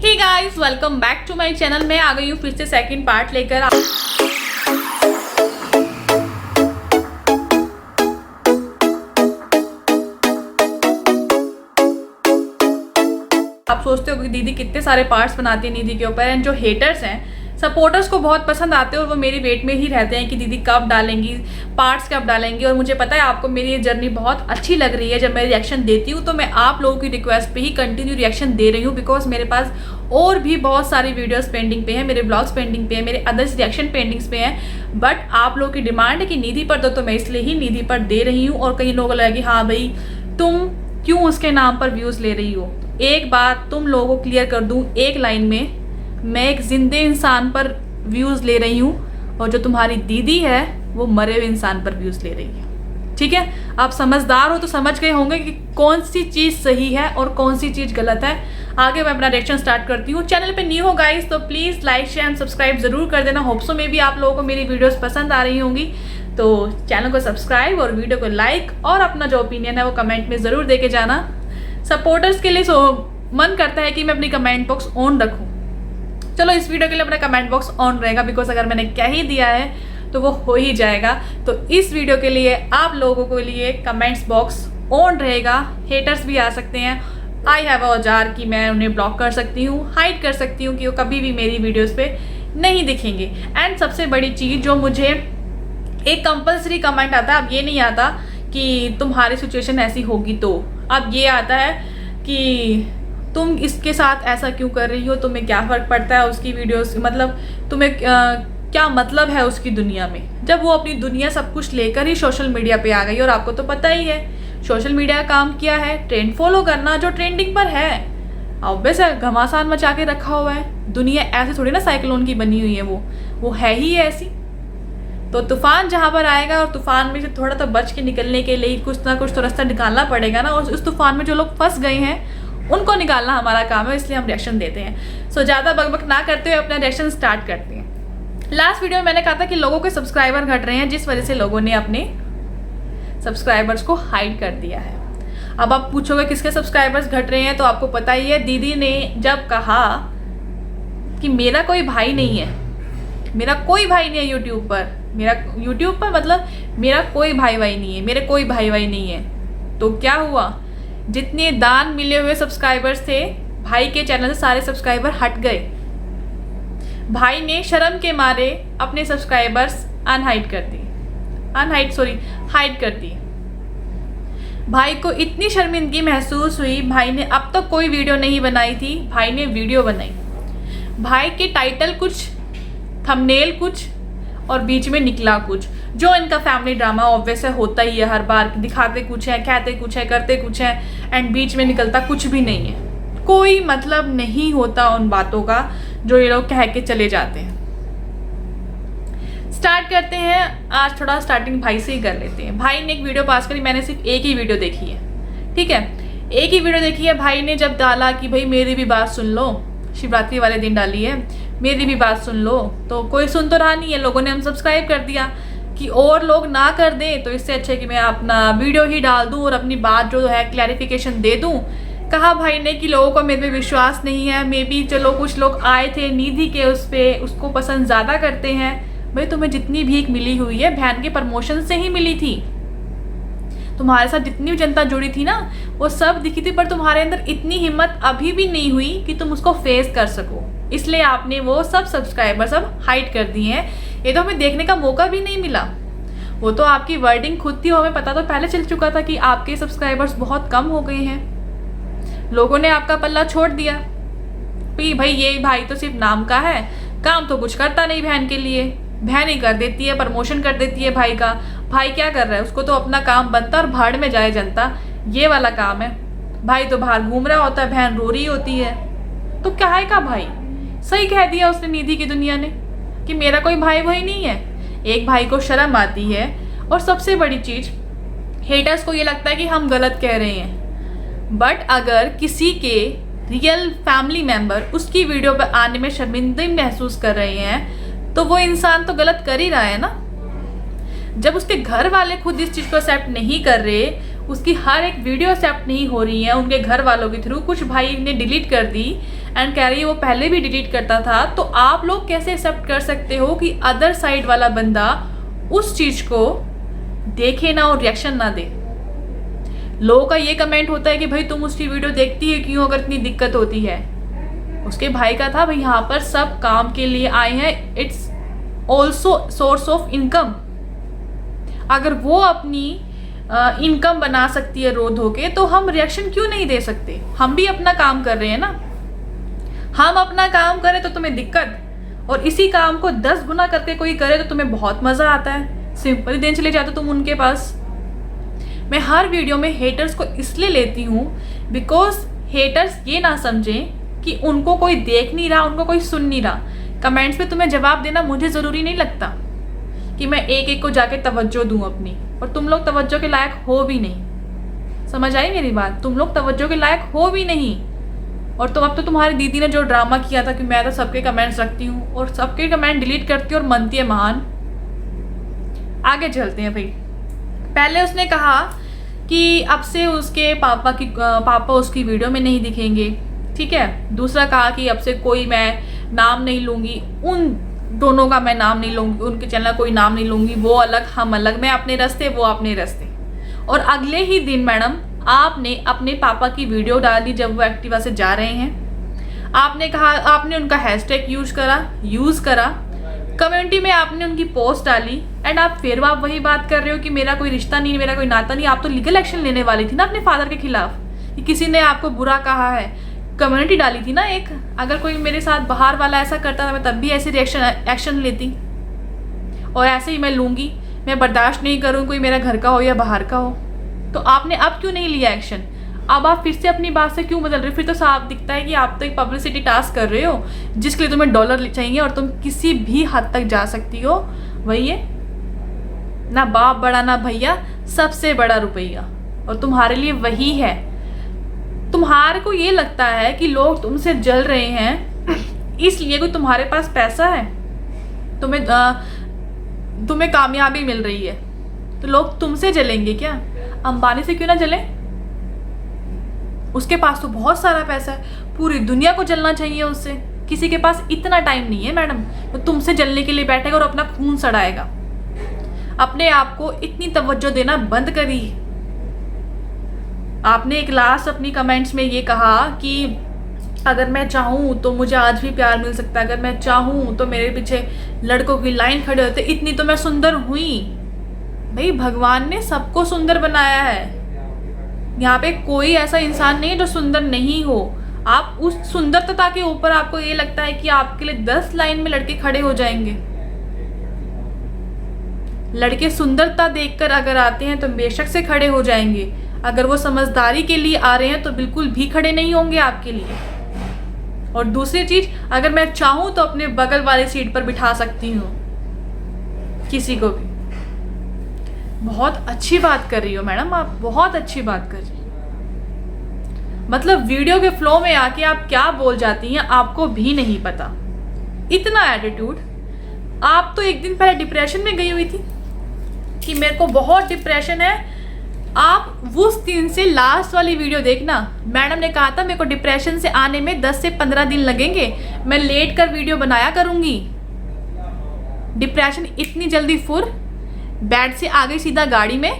Hey guys, welcome back to my channel. मैं आ गई हूँ फिर से सेकंड पार्ट लेकर। आप सोचते हो कि दीदी कितने सारे पार्ट्स बनाती है निधि के ऊपर, एंड जो हेटर्स हैं, सपोर्टर्स को बहुत पसंद आते हैं और वो मेरी वेट में ही रहते हैं कि दीदी कब डालेंगी, पार्ट्स कब डालेंगी। और मुझे पता है आपको मेरी ये जर्नी बहुत अच्छी लग रही है। जब मैं रिएक्शन देती हूँ तो मैं आप लोगों की रिक्वेस्ट पे ही कंटिन्यू रिएक्शन दे रही हूँ, बिकॉज मेरे पास और भी बहुत सारी वीडियोस पेंडिंग पे हैं, मेरे ब्लॉग्स पेंडिंग पे हैं, मेरे अदर्स रिएक्शन पेंडिंग्स पे हैं। बट आप लोगों की डिमांड है कि निधि पर दो, तो मैं इसलिए ही निधि पर दे रही हूँ। और कई लोगों को लगा कि हाँ भाई तुम क्यों उसके नाम पर व्यूज़ ले रही हो। एक बात तुम लोगों को क्लियर कर दूँ एक लाइन में, मैं एक जिंदे इंसान पर व्यूज़ ले रही हूँ और जो तुम्हारी दीदी है वो मरे हुए इंसान पर व्यूज़ ले रही है। ठीक है, आप समझदार हो तो समझ गए होंगे कि कौन सी चीज़ सही है और कौन सी चीज़ गलत है। आगे मैं अपना रिएक्शन स्टार्ट करती हूँ। चैनल पे न्यू हो गाइस तो please like share and subscribe जरूर कर देना। होप्सो में भी आप लोगों को मेरी वीडियोस पसंद आ रही होंगी, तो चैनल को सब्सक्राइब और वीडियो को लाइक और अपना जो ओपिनियन है वो कमेंट में ज़रूर दे के जाना। सपोर्टर्स के लिए मन करता है कि मैं अपनी कमेंट बॉक्स ऑन रखूँ। चलो इस वीडियो के लिए अपना कमेंट बॉक्स ऑन रहेगा, बिकॉज अगर मैंने कह ही दिया है तो वो हो ही जाएगा। तो इस वीडियो के लिए आप लोगों के लिए कमेंट्स बॉक्स ऑन रहेगा। हेटर्स भी आ सकते हैं, आई हैव औजार कि मैं उन्हें ब्लॉक कर सकती हूँ, हाइड कर सकती हूँ कि वो कभी भी मेरी वीडियोस पे नहीं दिखेंगे। एंड सबसे बड़ी चीज़ जो मुझे एक कंपल्सरी कमेंट आता है, अब ये नहीं आता कि तुम्हारी सिचुएशन ऐसी होगी, तो अब ये आता है कि तुम इसके साथ ऐसा क्यों कर रही हो, तुम्हें क्या फ़र्क पड़ता है उसकी वीडियोस, मतलब तुम्हें क्या मतलब है उसकी दुनिया में, जब वो अपनी दुनिया सब कुछ लेकर ही सोशल मीडिया पे आ गई। और आपको तो पता ही है सोशल मीडिया का काम क्या है, ट्रेंड फॉलो करना, जो ट्रेंडिंग पर है। ऑब्वियस है, घमासान मचा के रखा हुआ है। दुनिया ऐसे थोड़ी ना साइक्लोन की बनी हुई है, वो है ही ऐसी। तो तूफान जहाँ पर आएगा और तूफान में से थोड़ा तो बच के निकलने के लिए कुछ ना कुछ तो रास्ता निकालना पड़ेगा ना। और उस तूफान में जो लोग फंस गए हैं उनको निकालना हमारा काम है, इसलिए हम रिएक्शन देते हैं। सो ज़्यादा बकबक ना करते हुए अपना रिएक्शन स्टार्ट करते हैं। लास्ट वीडियो में मैंने कहा था कि लोगों के सब्सक्राइबर घट रहे हैं, जिस वजह से लोगों ने अपने सब्सक्राइबर्स को हाइड कर दिया है। अब आप पूछोगे किसके सब्सक्राइबर्स घट रहे हैं, तो आपको पता ही है, दीदी ने जब कहा कि मेरा कोई भाई नहीं है, मेरा कोई भाई नहीं है यूट्यूब पर, मतलब मेरा कोई भाई नहीं है, मेरे कोई भाई नहीं है, तो क्या हुआ, जितने दान मिले हुए सब्सक्राइबर्स थे भाई के चैनल से सारे सब्सक्राइबर हट गए। भाई ने शर्म के मारे अपने सब्सक्राइबर्स हाइड कर दिए। भाई को इतनी शर्मिंदगी महसूस हुई, भाई ने अब तक कोई वीडियो नहीं बनाई थी, भाई ने वीडियो बनाई। भाई के टाइटल कुछ, थंबनेल कुछ और बीच में निकला कुछ। जो इनका फैमिली ड्रामा ऑब्वियस है, होता ही है हर बार, दिखाते कुछ है, कहते कुछ है, करते कुछ है, एंड बीच में निकलता कुछ भी नहीं है। कोई मतलब नहीं होता उन बातों का जो ये लोग कह के चले जाते हैं। स्टार्ट करते हैं। आज थोड़ा स्टार्टिंग भाई से ही कर लेते हैं। भाई ने एक वीडियो पास करी, मैंने सिर्फ एक ही वीडियो देखी है, ठीक है, एक ही वीडियो देखी है। भाई ने जब डाला कि भाई मेरी भी बात सुन लो, शिवरात्रि वाले दिन डाली है, मेरी भी बात सुन लो, तो कोई सुन तो रहा नहीं है, लोगों ने अनसब्सक्राइब कर दिया कि और लोग ना कर दें, तो इससे अच्छा है कि मैं अपना वीडियो ही डाल दूं और अपनी बात जो है क्लैरिफिकेशन दे दूं। कहा भाई ने कि लोगों को मेरे पे विश्वास नहीं है, मे बी चलो कुछ लोग आए थे निधि के उस पर, उसको पसंद ज़्यादा करते हैं। भाई तुम्हें जितनी भीख मिली हुई है बहन के प्रमोशन से ही मिली थी, तुम्हारे साथ जितनी भी जनता जुड़ी थी ना वो सब दिखी थी, पर तुम्हारे अंदर इतनी हिम्मत अभी भी नहीं हुई कि तुम उसको फेस कर सको, इसलिए आपने वो सब सब्सक्राइबर सब हाइड कर दिए हैं। ये तो हमें देखने का मौका भी नहीं मिला। वो तो आपकी वर्डिंग खुद थी, हमें पता तो पहले चल चुका था कि आपके सब्सक्राइबर्स बहुत कम हो गए हैं। लोगों ने आपका पल्ला छोड़ दिया कि भाई ये भाई तो सिर्फ नाम का है, काम तो कुछ करता नहीं बहन के लिए, बहन ही कर देती है, प्रमोशन कर देती है भाई का। भाई क्या कर रहा है, उसको तो अपना काम बनता और भाड़ में जाए जनता, ये वाला काम है। भाई तो बाहर घूम रहा होता है, बहन रो रही होती है, तो क्या है का भाई। सही कह दिया उसने निधि की दुनिया ने कि मेरा कोई भाई वही नहीं है। एक भाई को शर्म आती है। और सबसे बड़ी चीज़, हेटर्स को ये लगता है कि हम गलत कह रहे हैं, बट अगर किसी के रियल फैमिली मेम्बर उसकी वीडियो पर आने में शर्मिंदगी महसूस कर रहे हैं, तो वो इंसान तो गलत कर ही रहा है ना। जब उसके घर वाले खुद इस चीज़ को एक्सेप्ट नहीं कर रहे, उसकी हर एक वीडियो एक्सेप्ट नहीं हो रही है उनके घर वालों के थ्रू, कुछ भाई ने डिलीट कर दी, एंड कह रही है वो पहले भी डिलीट करता था, तो आप लोग कैसे एक्सेप्ट कर सकते हो कि अदर साइड वाला बंदा उस चीज़ को देखे ना और रिएक्शन ना दे। लोगों का ये कमेंट होता है कि भाई तुम उसकी वीडियो देखती है क्यों अगर इतनी दिक्कत होती है। उसके भाई का था भाई यहाँ पर सब काम के लिए आए हैं, it's also source of income. अगर वो अपनी इनकम बना सकती है रो धो के, तो हम रिएक्शन क्यों नहीं दे सकते? हम भी अपना काम कर रहे हैं ना। हम अपना काम करें तो तुम्हें दिक्कत, और इसी काम को 10 गुना करके कोई करे तो तुम्हें बहुत मज़ा आता है। सिंपल दिन चले जाते तुम उनके पास। मैं हर वीडियो में हेटर्स को इसलिए लेती हूँ बिकॉज हेटर्स ये ना समझें कि उनको कोई देख नहीं रहा, उनको कोई सुन नहीं रहा। कमेंट्स पे तुम्हें जवाब देना मुझे ज़रूरी नहीं लगता कि मैं एक एक को जाके तवज्जो दूँ अपनी, और तुम लोग तवज्जो के लायक हो भी नहीं। समझ आई मेरी बात? तुम लोग तवज्जो के लायक हो भी नहीं। और तो अब तो तुम्हारी दीदी ने जो ड्रामा किया था कि मैं तो सबके कमेंट्स रखती हूँ और सबके कमेंट डिलीट करती हूँ और मनती है महान। आगे चलते हैं भाई। पहले उसने कहा कि अब से उसके पापा उसकी वीडियो में नहीं दिखेंगे, ठीक है। दूसरा कहा कि अब से कोई मैं नाम नहीं लूँगी, उन दोनों का मैं नाम नहीं लूँगी, उनके चैनल कोई नाम नहीं लूँगी, वो अलग हम अलग, मैं अपने रास्ते वो अपने रास्ते। और अगले ही दिन मैडम आपने अपने पापा की वीडियो डाली जब वो एक्टिवा से जा रहे हैं। आपने कहा, आपने उनका हैशटैग यूज़ करा, कम्युनिटी में आपने उनकी पोस्ट डाली, एंड आप फिर आप वही बात कर रहे हो कि मेरा कोई रिश्ता नहीं, मेरा कोई नाता नहीं। आप तो लीगल एक्शन लेने वाली थी ना अपने फादर के खिलाफ कि किसी ने आपको बुरा कहा है। कम्युनिटी डाली थी ना एक, अगर कोई मेरे साथ बाहर वाला ऐसा करता था मैं तब भी ऐसे एक्शन लेती, और ऐसे ही मैं लूँगी। मैं बर्दाश्त नहीं करूँ कोई मेरा घर का हो या बाहर का हो। तो आपने अब क्यों नहीं लिया एक्शन? अब आप फिर से अपनी बात से क्यों बदल रहे हो? फिर तो साफ दिखता है कि आप तो एक पब्लिसिटी टास्क कर रहे हो जिसके लिए तुम्हें डॉलर चाहिए और तुम किसी भी हद तक जा सकती हो। वही है ना, बाप बड़ा ना भैया, सबसे बड़ा रुपया, और तुम्हारे लिए वही है। तुम्हारे को ये लगता है कि लोग तुमसे जल रहे हैं इसलिए कोई तुम्हारे पास पैसा है, तुम्हें कामयाबी मिल रही है, तो लोग तुमसे जलेंगे क्या? अंबानी से क्यों ना जले? उसके पास तो बहुत सारा पैसा है, पूरी दुनिया को जलना चाहिए उससे। किसी के पास इतना टाइम नहीं है मैडम, वो तुमसे जलने के लिए बैठेगा और अपना खून सड़ाएगा। अपने आप को इतनी तवज्जो देना बंद करिए। आपने एक लास्ट अपनी कमेंट्स में ये कहा कि अगर मैं चाहूँ तो मुझे आज भी प्यार मिल सकता है, अगर मैं चाहूँ तो मेरे पीछे लड़कों की लाइन खड़े होते, इतनी तो मैं सुंदर हुई। भाई भगवान ने सबको सुंदर बनाया है, यहाँ पे कोई ऐसा इंसान नहीं है जो सुंदर नहीं हो। आप उस सुंदरता के ऊपर आपको ये लगता है कि आपके लिए 10 लाइन में लड़के खड़े हो जाएंगे। लड़के सुंदरता देखकर अगर आते हैं तो बेशक से खड़े हो जाएंगे, अगर वो समझदारी के लिए आ रहे हैं तो बिल्कुल भी खड़े नहीं होंगे आपके लिए। और दूसरी चीज, अगर मैं चाहूँ तो अपने बगल वाली सीट पर बिठा सकती हूँ किसी को भी। बहुत अच्छी बात कर रही हो मैडम, आप बहुत अच्छी बात कर रही हो। मतलब वीडियो के फ्लो में आके आप क्या बोल जाती हैं आपको भी नहीं पता। इतना एटीट्यूड। आप तो एक दिन पहले डिप्रेशन में गई हुई थी कि मेरे को बहुत डिप्रेशन है। आप उस दिन से लास्ट वाली वीडियो देखना, मैडम ने कहा था मेरे को डिप्रेशन से आने में 10 से 15 दिन लगेंगे, मैं लेट कर वीडियो बनाया करूंगी। डिप्रेशन इतनी जल्दी फुर बेड से आ गई सीधा गाड़ी में,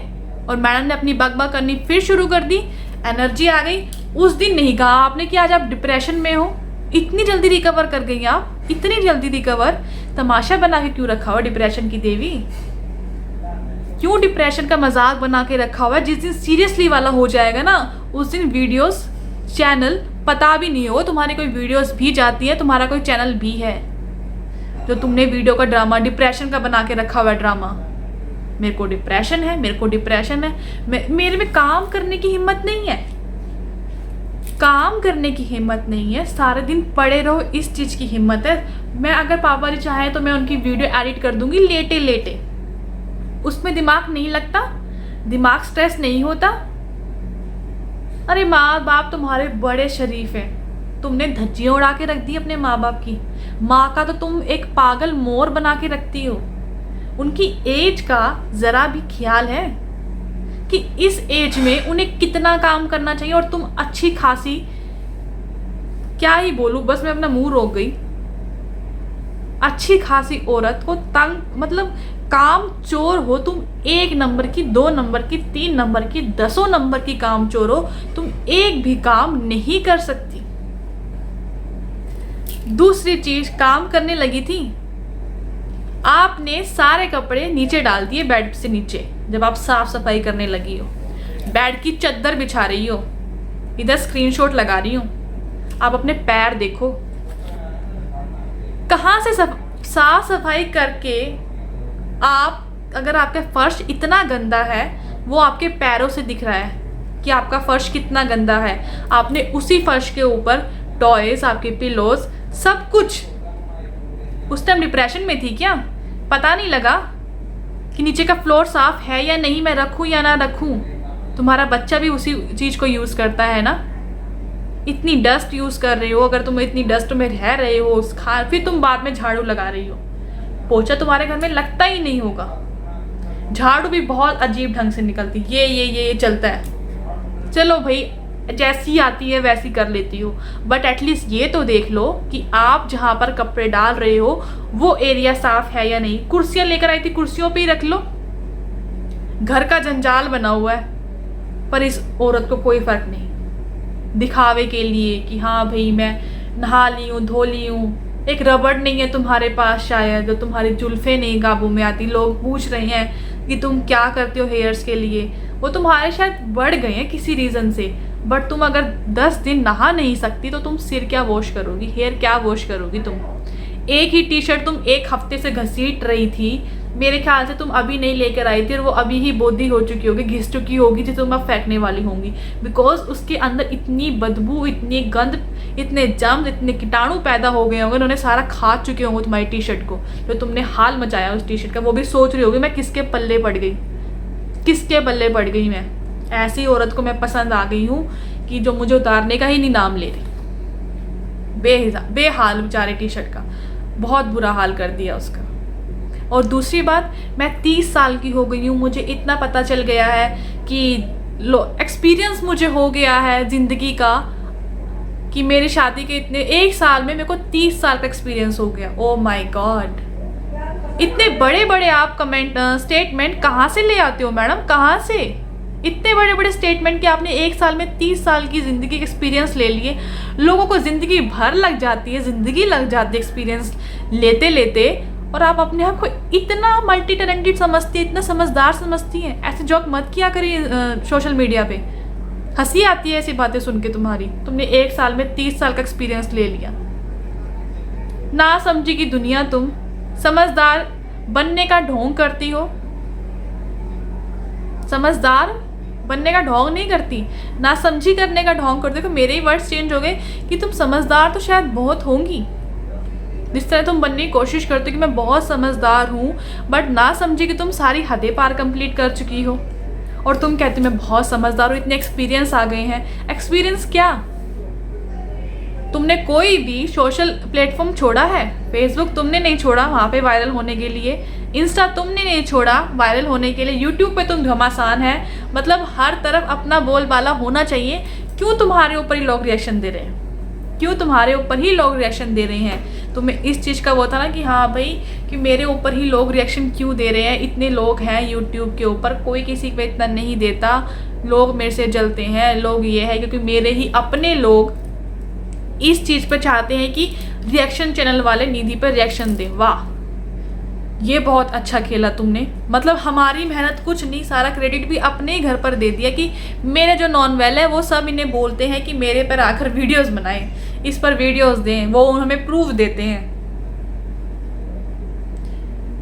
और मैडम ने अपनी बकबक करनी फिर शुरू कर दी, एनर्जी आ गई। उस दिन नहीं कहा आपने कि आज आप डिप्रेशन में हो। इतनी जल्दी रिकवर कर गई आप, इतनी जल्दी रिकवर। तमाशा बना के क्यों रखा हुआ डिप्रेशन की देवी? क्यों डिप्रेशन का मजाक बना के रखा हुआ है? जिस दिन सीरियसली वाला हो जाएगा ना, उस दिन वीडियोस चैनल पता भी नहीं होगा तुम्हारी कोई वीडियोस भी जाती है, तुम्हारा कोई चैनल भी है जो तुमने वीडियो का ड्रामा डिप्रेशन का बना के रखा हुआ है। ड्रामा मेरे को डिप्रेशन है, मेरे को डिप्रेशन है। मेरे में काम करने की हिम्मत नहीं है, काम करने की हिम्मत नहीं है। सारे दिन पड़े रहो, इस चीज़ की हिम्मत है। मैं अगर पापा जी चाहे तो मैं उनकी वीडियो एडिट कर दूंगी लेटे लेटे, उसमें दिमाग नहीं लगता, दिमाग स्ट्रेस नहीं होता। अरे माँ बाप तुम्हारे बड़े शरीफ हैं, तुमने धज्जियाँ उड़ा के रख दी अपने माँ बाप की। माँ का तो तुम एक पागल मोर बना के रखती हो। उनकी एज का ज़रा भी ख्याल है कि इस एज में उन्हें कितना काम करना चाहिए, और तुम अच्छी खासी क्या ही बोलूं, बस मैं अपना मुंह रोक गई। अच्छी खासी औरत को तंग, मतलब काम चोर हो तुम, 1 नंबर की, 2 नंबर की, 3 नंबर की, 10 नंबर की काम चोर हो, तुम एक भी काम नहीं कर सकती। दूसरी चीज, काम करने लगी थी, आपने सारे कपड़े नीचे डाल दिए बेड से नीचे। जब आप साफ सफाई करने लगी हो, बेड की चद्दर बिछा रही हो, इधर स्क्रीनशॉट लगा रही हूं, आप अपने पैर देखो, कहां से साफ सफाई करके आप, अगर आपका फर्श इतना गंदा है, वो आपके पैरों से दिख रहा है कि आपका फर्श कितना गंदा है। आपने उसी फर्श के ऊपर टॉयज, आपके पिलोज, सब कुछ। उस टाइम डिप्रेशन में थी क्या? पता नहीं लगा कि नीचे का फ्लोर साफ है या नहीं, मैं रखूं या ना रखूं। तुम्हारा बच्चा भी उसी चीज को यूज करता है ना। इतनी डस्ट यूज कर रहे हो, अगर तुम इतनी डस्ट में रह रहे हो, फिर तुम बाद में झाड़ू लगा रही हो। पोछा तुम्हारे घर में लगता ही नहीं होगा, झाड़ू भी बहुत अजीब ढंग से निकलती, ये चलता है। चलो भाई, जैसी आती है वैसी कर लेती हो, बट एटलीस्ट ये तो देख लो कि आप जहां पर कपड़े डाल रहे हो वो एरिया साफ है या नहीं। कुर्सियां लेकर आई थी, कुर्सियों पे ही रख लो। घर का जंजाल बना हुआ है, पर इस औरत को कोई फर्क नहीं, दिखावे के लिए कि हाँ भाई मैं नहा ली हूँ, धो ली हूँ। एक रबड़ नहीं है तुम्हारे पास शायद, जो तुम्हारी जुल्फे नहीं काबू में आती। लोग पूछ रहे हैं कि तुम क्या करते हो हेयर्स के लिए, वो तुम्हारे शायद बढ़ गए हैं किसी रीज़न से, बट तुम अगर 10 दिन नहा नहीं सकती तो तुम सिर क्या वॉश करोगी, हेयर क्या वॉश करोगी तुम? एक ही टी शर्ट तुम 1 हफ्ते से घसीट रही थी, मेरे ख्याल से तुम अभी नहीं लेकर आई थी, और वो अभी ही बोदी हो चुकी होगी, घिस चुकी होगी, जो तुम अब फेंकने वाली होंगी, बिकॉज उसके अंदर इतनी बदबू, इतनी गंद, इतने जम्स, इतने कीटाणु पैदा हो गए होंगे, उन्होंने सारा खा चुके होंगे तुम्हारी टी शर्ट को, जो तुमने हाल मचाया उस टी शर्ट का। वो भी सोच रही होगी मैं किसके पल्ले पड़ गई, किसके पल्ले पड़ गई मैं। ऐसी औरत को मैं पसंद आ गई हूँ कि जो मुझे उतारने का ही नहीं नाम ले रही। बेहाल बेचारे टी शर्ट का, बहुत बुरा हाल कर दिया उसका। और दूसरी बात, मैं 30 साल की हो गई हूँ, मुझे इतना पता चल गया है कि एक्सपीरियंस मुझे हो गया है ज़िंदगी का, कि मेरी शादी के इतने 1 साल में मेरे को 30 साल का एक्सपीरियंस हो गया। ओ माय गॉड, इतने बड़े बड़े आप स्टेटमेंट कहाँ से ले आते हो मैडम, कहाँ से इतने बड़े बड़े स्टेटमेंट कि आपने 1 साल में 30 साल की ज़िंदगी के एक्सपीरियंस ले लिए। लोगों को ज़िंदगी भर लग जाती है, ज़िंदगी लग जाती है एक्सपीरियंस लेते लेते, और आप अपने आप को इतना मल्टी टैलेंटेड समझती है, इतना समझदार समझती हैं। ऐसे जॉक मत किया करिए सोशल मीडिया पे, हंसी आती है ऐसी बातें सुन के तुम्हारी। तुमने 1 साल में 30 साल का एक्सपीरियंस ले लिया। ना समझी की दुनिया, तुम समझदार बनने का ढोंग करती हो। समझदार बनने का ढोंग नहीं करती, ना समझी करने का ढोंग करती हो। मेरे ही वर्ड्स चेंज हो गए कि तुम समझदार तो शायद बहुत होंगी, जिस तरह तुम बनने की कोशिश करते हो कि मैं बहुत समझदार हूँ, बट ना समझी कि तुम सारी हदें पार कंप्लीट कर चुकी हो। और तुम कहते हो मैं बहुत समझदार हूँ, इतने एक्सपीरियंस आ गए हैं। एक्सपीरियंस क्या? तुमने कोई भी सोशल प्लेटफॉर्म छोड़ा है? फेसबुक तुमने नहीं छोड़ा वहाँ पे वायरल होने के लिए, इंस्टा तुमने नहीं छोड़ा वायरल होने के लिए, यूट्यूब पे तुम घमासान है, मतलब हर तरफ अपना बोलबाला होना चाहिए। क्यों तुम्हारे ऊपर ही लोग रिएक्शन दे रहे हैं? क्यों तुम्हारे ऊपर ही लोग रिएक्शन दे रहे हैं? तुम्हें इस चीज़ का वो था ना कि हाँ भाई, कि मेरे ऊपर ही लोग रिएक्शन क्यों दे रहे हैं, इतने लोग हैं यूट्यूब के ऊपर, कोई किसी पे इतना नहीं देता, लोग मेरे से जलते हैं, लोग ये है क्योंकि मेरे ही अपने लोग इस चीज़ पे चाहते हैं कि रिएक्शन चैनल वाले निधि पर रिएक्शन दें। वाह, ये बहुत अच्छा खेला तुमने, मतलब हमारी मेहनत कुछ नहीं, सारा क्रेडिट भी अपने ही घर पर दे दिया कि मेरे जो नॉन वेल है वो सब इन्हें बोलते हैं कि मेरे पर आकर वीडियोस बनाएं, इस पर वीडियोस दें, वो हमें प्रूफ देते हैं।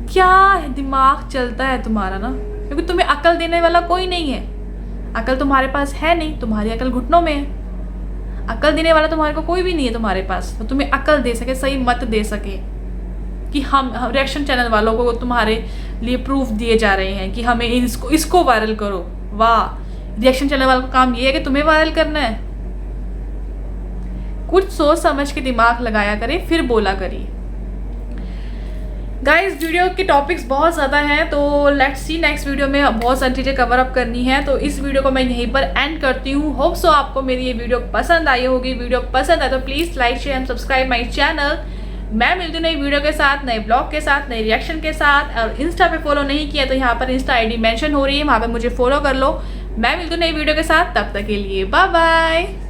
क्या दिमाग चलता है तुम्हारा ना, क्योंकि तुम्हें अकल देने वाला कोई नहीं है। अकल तुम्हारे पास है नहीं, तुम्हारी अकल घुटनों में है। अकल देने वाला तुम्हारे को कोई भी नहीं है तुम्हारे पास, तो तुम्हें अकल दे सके, सही मत दे सके कि हम रिएक्शन चैनल वालों को तुम्हारे लिए प्रूफ दिए जा रहे हैं कि हमें इसको वायरल करो। वाह, रिएक्शन चैनल वालों का काम ये है कि तुम्हें वायरल करना है। कुछ सोच समझ के दिमाग लगाया करिए, फिर बोला करिए। गाइस वीडियो के टॉपिक्स बहुत ज़्यादा हैं, तो लेट्स सी नेक्स्ट वीडियो में बहुत सारी चीज़ें कवर अप करनी है। तो इस वीडियो को मैं यहीं पर एंड करती हूँ। होप सो आपको मेरी ये वीडियो पसंद आई होगी। वीडियो पसंद आए तो please like share and subscribe my channel. मैं मिलती हूँ नई वीडियो के साथ, नए ब्लॉग के साथ, नए रिएक्शन के साथ। और इंस्टा पे फॉलो नहीं किया तो यहाँ पर इंस्टा ID मेंशन हो रही है, वहाँ पे मुझे फॉलो कर लो। मैं मिलती हूँ नई वीडियो के साथ, तब तक के लिए बाय बाय।